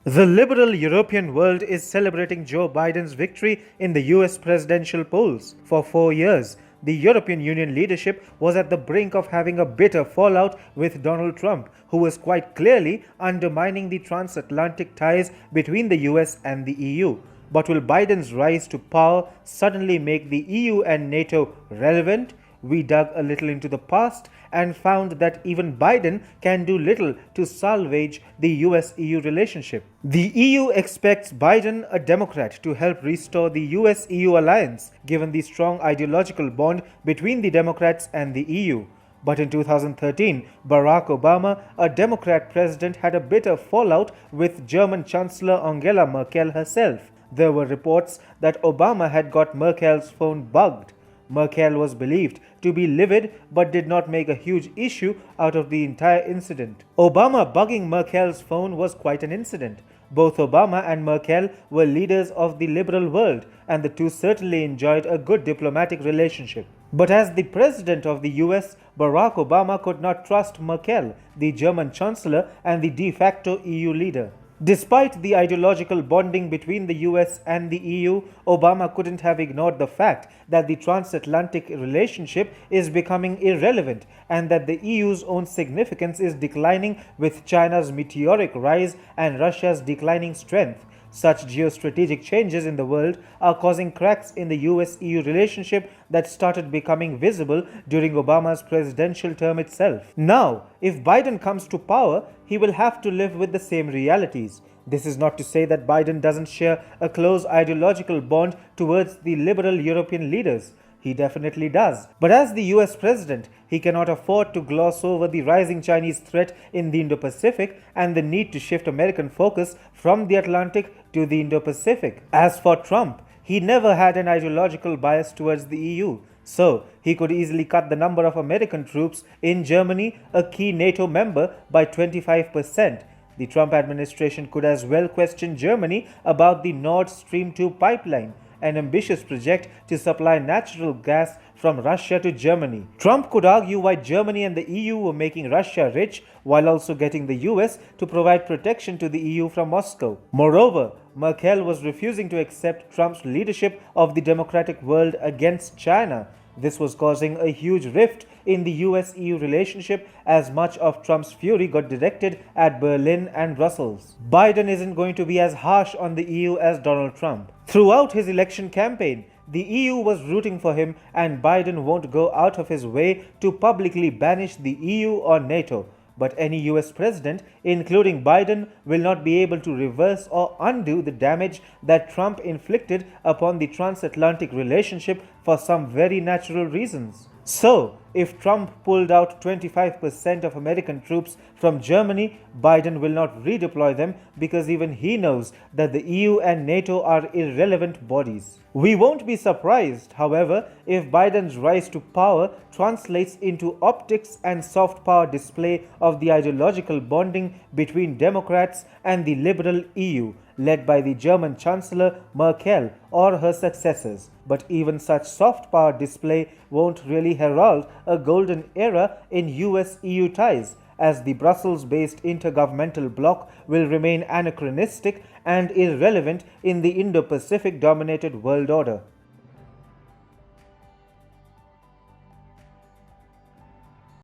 The liberal European world is celebrating Joe Biden's victory in the US presidential polls. For 4 years, the European Union leadership was at the brink of having a bitter fallout with Donald Trump, who was quite clearly undermining the transatlantic ties between the US and the EU. But will Biden's rise to power suddenly make the EU and NATO relevant? We dug a little into the past and found that even Biden can do little to salvage the US-EU relationship. The EU expects Biden, a Democrat, to help restore the US-EU alliance, given the strong ideological bond between the Democrats and the EU. But in 2013, Barack Obama, a Democrat president, had a bitter fallout with German Chancellor Angela Merkel herself. There were reports that Obama had got Merkel's phone bugged. Merkel was believed to be livid but did not make a huge issue out of the entire incident. Obama bugging Merkel's phone was quite an incident. Both Obama and Merkel were leaders of the liberal world, and the two certainly enjoyed a good diplomatic relationship. But as the president of the US, Barack Obama could not trust Merkel, the German chancellor and the de facto EU leader. Despite the ideological bonding between the US and the EU, Obama couldn't have ignored the fact that the transatlantic relationship is becoming irrelevant and that the EU's own significance is declining with China's meteoric rise and Russia's declining strength. Such geostrategic changes in the world are causing cracks in the US-EU relationship that started becoming visible during Obama's presidential term itself. Now, if Biden comes to power, he will have to live with the same realities. This is not to say that Biden doesn't share a close ideological bond towards the liberal European leaders. He definitely does. But as the US president, he cannot afford to gloss over the rising Chinese threat in the Indo-Pacific and the need to shift American focus from the Atlantic to the Indo-Pacific. As for Trump, he never had an ideological bias towards the EU, so he could easily cut the number of American troops in Germany, a key NATO member, by 25%. The Trump administration could as well question Germany about the Nord Stream 2 pipeline, an ambitious project to supply natural gas from Russia to Germany. Trump could argue why Germany and the EU were making Russia rich while also getting the US to provide protection to the EU from Moscow. Moreover, Merkel was refusing to accept Trump's leadership of the democratic world against China. This was causing a huge rift in the US-EU relationship as much of Trump's fury got directed at Berlin and Brussels. Biden isn't going to be as harsh on the EU as Donald Trump. Throughout his election campaign, the EU was rooting for him, and Biden won't go out of his way to publicly banish the EU or NATO. But any US president, including Biden, will not be able to reverse or undo the damage that Trump inflicted upon the transatlantic relationship for some very natural reasons. So, if Trump pulled out 25% of American troops from Germany, Biden will not redeploy them because even he knows that the EU and NATO are irrelevant bodies. We won't be surprised, however, if Biden's rise to power translates into optics and soft power display of the ideological bonding between Democrats and the liberal EU, led by the German Chancellor Merkel or her successors. But even such soft power display won't really herald a golden era in US-EU ties, as the Brussels-based intergovernmental bloc will remain anachronistic and irrelevant in the Indo-Pacific dominated world order.